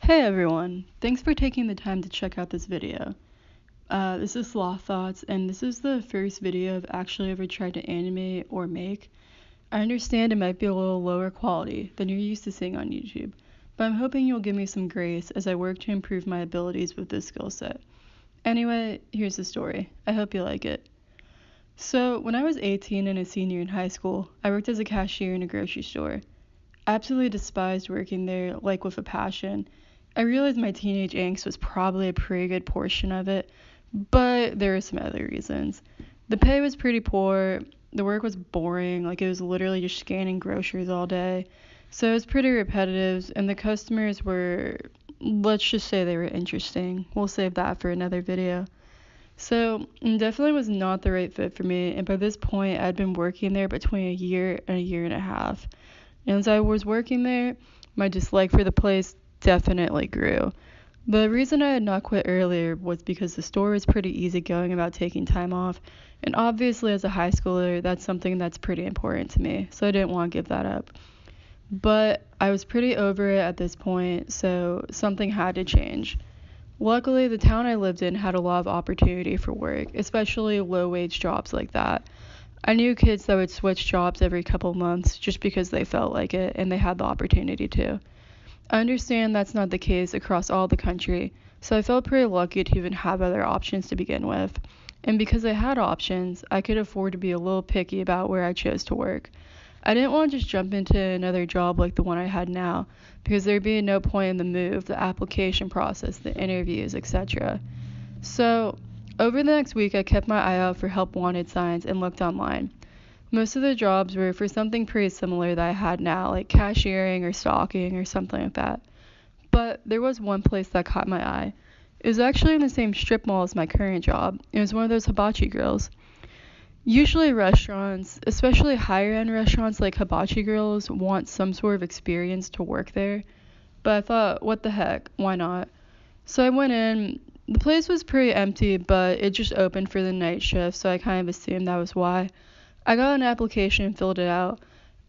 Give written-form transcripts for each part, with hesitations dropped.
Hey everyone, thanks for taking the time to check out this video. This is Sloth Thoughts, and this is the first video I've actually ever tried to animate or make. I understand it might be a little lower quality than you're used to seeing on YouTube, but I'm hoping you'll give me some grace as I work to improve my abilities with this skill set. Anyway, here's the story. I hope you like it. So, when I was 18 and a senior in high school, I worked as a cashier in a grocery store. I absolutely despised working there, like with a passion. I realized my teenage angst was probably a pretty good portion of it, but there were some other reasons. The pay was pretty poor, the work was boring, like it was literally just scanning groceries all day, so it was pretty repetitive, and the customers were, let's just say they were interesting. We'll save that for another video. So, it definitely was not the right fit for me, and by this point, I'd been working there between a year and a year and a half. And as I was working there, my dislike for the place definitely grew. The reason I had not quit earlier was because the store was pretty easygoing about taking time off, and obviously as a high schooler, that's something that's pretty important to me, so I didn't want to give that up. But I was pretty over it at this point, so something had to change. Luckily, the town I lived in had a lot of opportunity for work, especially low-wage jobs like that. I knew kids that would switch jobs every couple months just because they felt like it and they had the opportunity to. I understand that's not the case across all the country, so I felt pretty lucky to even have other options to begin with. And because I had options, I could afford to be a little picky about where I chose to work. I didn't want to just jump into another job like the one I had now, because there'd be no point in the move, the application process, the interviews, etc. So, over the next week, I kept my eye out for help wanted signs and looked online. Most of the jobs were for something pretty similar that I had now, like cashiering or stocking or something like that. But there was one place that caught my eye. It was actually in the same strip mall as my current job. It was one of those hibachi grills. Usually restaurants, especially higher end restaurants like hibachi grills, want some sort of experience to work there. But I thought, what the heck, why not? So I went in. The place was pretty empty, but it just opened for the night shift, so I kind of assumed that was why. I got an application and filled it out.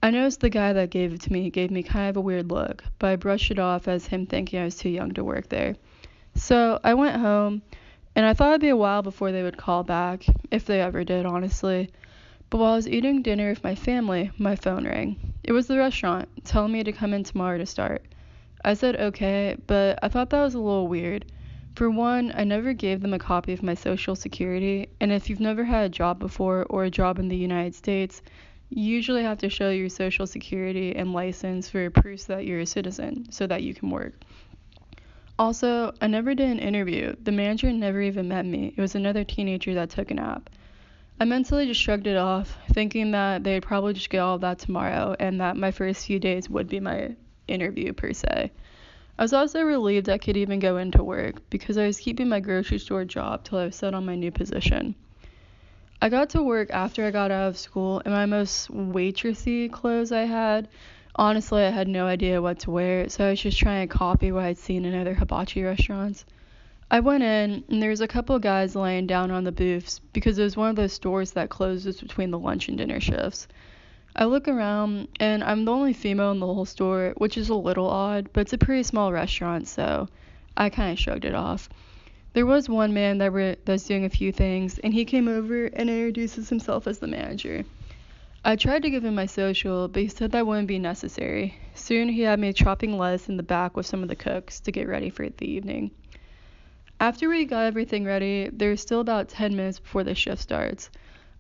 I noticed the guy that gave it to me gave me kind of a weird look, but I brushed it off as him thinking I was too young to work there. So I went home, and I thought it'd be a while before they would call back, if they ever did, honestly. But while I was eating dinner with my family, my phone rang. It was the restaurant, telling me to come in tomorrow to start. I said okay, but I thought that was a little weird. For one, I never gave them a copy of my social security, and if you've never had a job before or a job in the United States, you usually have to show your social security and license for proof that you're a citizen so that you can work. Also, I never did an interview. The manager never even met me. It was another teenager that took a nap. I mentally just shrugged it off, thinking that they'd probably just get all of that tomorrow and that my first few days would be my interview per se. I was also relieved I could even go into work because I was keeping my grocery store job till I was set on my new position. I got to work after I got out of school in my most waitressy clothes I had. Honestly, I had no idea what to wear, so I was just trying to copy what I'd seen in other hibachi restaurants. I went in, and there was a couple guys laying down on the booths because it was one of those stores that closes between the lunch and dinner shifts. I look around, and I'm the only female in the whole store, which is a little odd, but it's a pretty small restaurant, so I kind of shrugged it off. There was one man that was doing a few things, and he came over and introduces himself as the manager. I tried to give him my social, but he said that wouldn't be necessary. Soon he had me chopping lettuce in the back with some of the cooks to get ready for the evening. After we got everything ready, there was still about 10 minutes before the shift starts.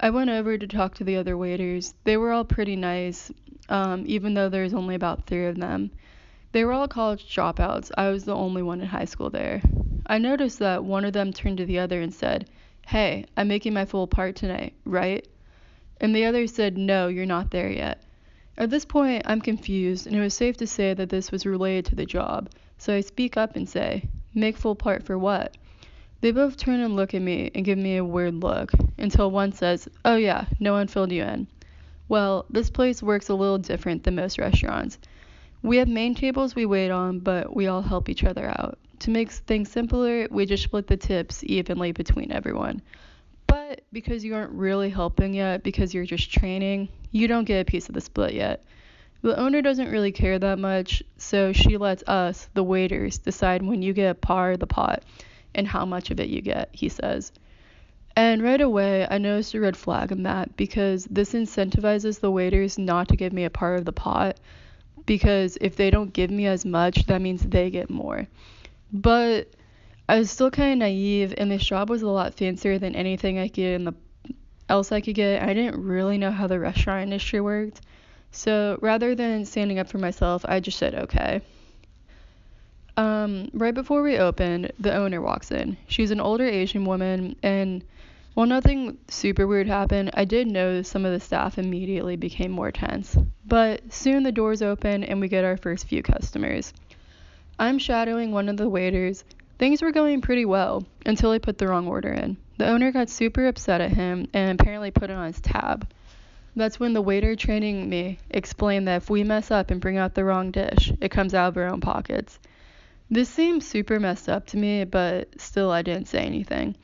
I went over to talk to the other waiters. They were all pretty nice, even though there was only about 3 of them. They were all college dropouts. I was the only one in high school there. I noticed that one of them turned to the other and said, "Hey, I'm making my full part tonight, right?" And the other said, "No, you're not there yet." At this point, I'm confused, and it was safe to say that this was related to the job, so I speak up and say, "Make full part for what?" They both turn and look at me and give me a weird look, until one says, "Oh yeah, no one filled you in." Well, this place works a little different than most restaurants. We have main tables we wait on, but we all help each other out. To make things simpler, we just split the tips evenly between everyone. But because you aren't really helping yet, because you're just training, you don't get a piece of the split yet. The owner doesn't really care that much, so she lets us, the waiters, decide when you get part of the pot and how much of it you get, he says. And right away, I noticed a red flag in that because this incentivizes the waiters not to give me a part of the pot, because if they don't give me as much, that means they get more. But I was still kind of naive, and this job was a lot fancier than anything else I could get. I didn't really know how the restaurant industry worked. So rather than standing up for myself, I just said okay. Right before we opened, the owner walks in. She's an older Asian woman, and while nothing super weird happened, I did notice some of the staff immediately became more tense. But soon the doors open and we get our first few customers. I'm shadowing one of the waiters. Things were going pretty well until I put the wrong order in. The owner got super upset at him and apparently put it on his tab. That's when the waiter training me explained that if we mess up and bring out the wrong dish, it comes out of our own pockets. This seemed super messed up to me, but still I didn't say anything.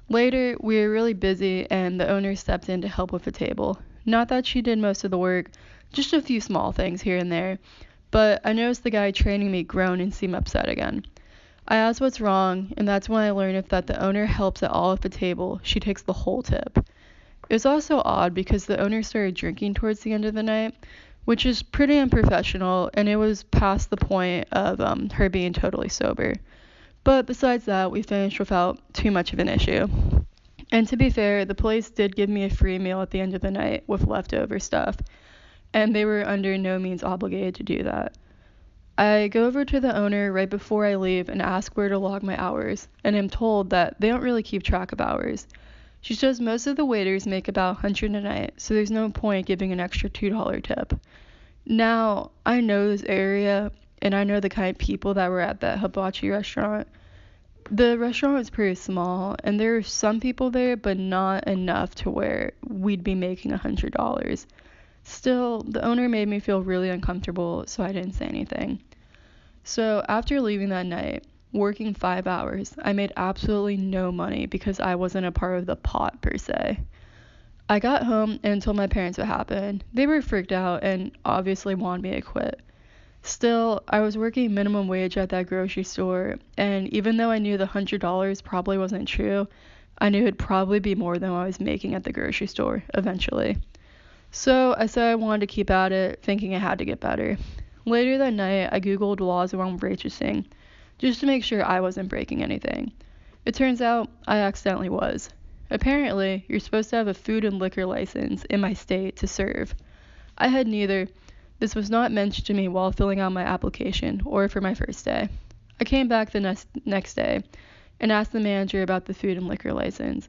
Later, we were really busy and the owner stepped in to help with the table. Not that she did most of the work, just a few small things here and there, but I noticed the guy training me groan and seem upset again. I asked what's wrong, and that's when I learned if that the owner helps at all at the table, she takes the whole tip. It was also odd because the owner started drinking towards the end of the night, which is pretty unprofessional, and it was past the point of her being totally sober. But besides that, we finished without too much of an issue. And to be fair, the place did give me a free meal at the end of the night with leftover stuff, and they were under no means obligated to do that. I go over to the owner right before I leave and ask where to log my hours, and am told that they don't really keep track of hours. She says most of the waiters make about $100 a night, so there's no point giving an extra $2 tip. Now, I know this area, and I know the kind of people that were at that hibachi restaurant. The restaurant was pretty small, and there were some people there, but not enough to where we'd be making $100. Still, the owner made me feel really uncomfortable, so I didn't say anything. So after leaving that night, working 5 hours, I made absolutely no money because I wasn't a part of the pot per se. I got home and told my parents what happened. They were freaked out and obviously wanted me to quit. Still, I was working minimum wage at that grocery store, and even though I knew the $100 probably wasn't true, I knew it'd probably be more than what I was making at the grocery store eventually. So I said I wanted to keep at it, thinking it had to get better. Later that night, I googled laws around waitressing, just to make sure I wasn't breaking anything. It turns out I accidentally was. Apparently, you're supposed to have a food and liquor license in my state to serve. I had neither. This was not mentioned to me while filling out my application or for my first day. I came back the next day and asked the manager about the food and liquor license.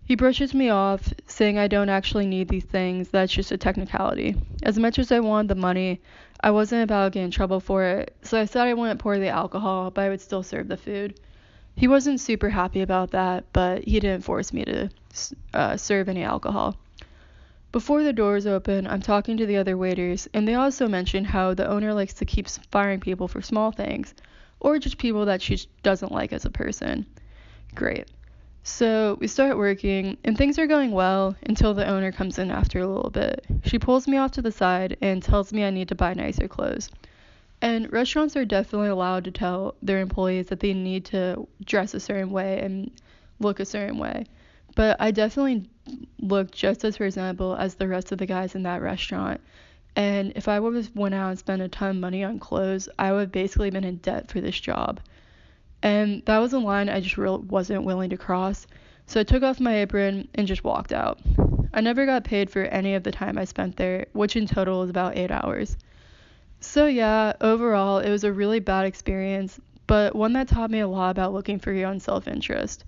He brushes me off, saying I don't actually need these things, that's just a technicality. As much as I wanted the money, I wasn't about to get in trouble for it, so I said I wouldn't pour the alcohol, but I would still serve the food. He wasn't super happy about that, but he didn't force me to serve any alcohol. Before the doors open, I'm talking to the other waiters, and they also mention how the owner likes to keep firing people for small things, or just people that she doesn't like as a person. Great. So we start working, and things are going well until the owner comes in after a little bit. She pulls me off to the side and tells me I need to buy nicer clothes. And restaurants are definitely allowed to tell their employees that they need to dress a certain way and look a certain way. But I definitely looked just as presentable as the rest of the guys in that restaurant. And if I would have went out and spent a ton of money on clothes, I would have basically been in debt for this job. And that was a line I just wasn't willing to cross, so I took off my apron and just walked out. I never got paid for any of the time I spent there, which in total was about 8 hours. So yeah, overall, it was a really bad experience, but one that taught me a lot about looking for your own self-interest.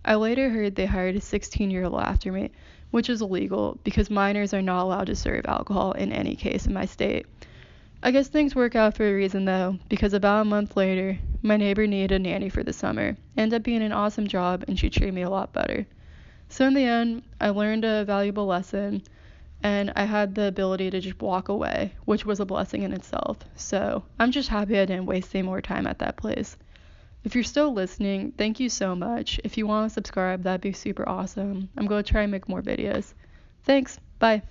I later heard they hired a 16-year-old after me, which is illegal because minors are not allowed to serve alcohol in any case in my state. I guess things work out for a reason though, because about a month later, my neighbor needed a nanny for the summer. Ended up being an awesome job, and she treated me a lot better. So in the end, I learned a valuable lesson, and I had the ability to just walk away, which was a blessing in itself. So I'm just happy I didn't waste any more time at that place. If you're still listening, thank you so much. If you want to subscribe, that'd be super awesome. I'm going to try and make more videos. Thanks. Bye.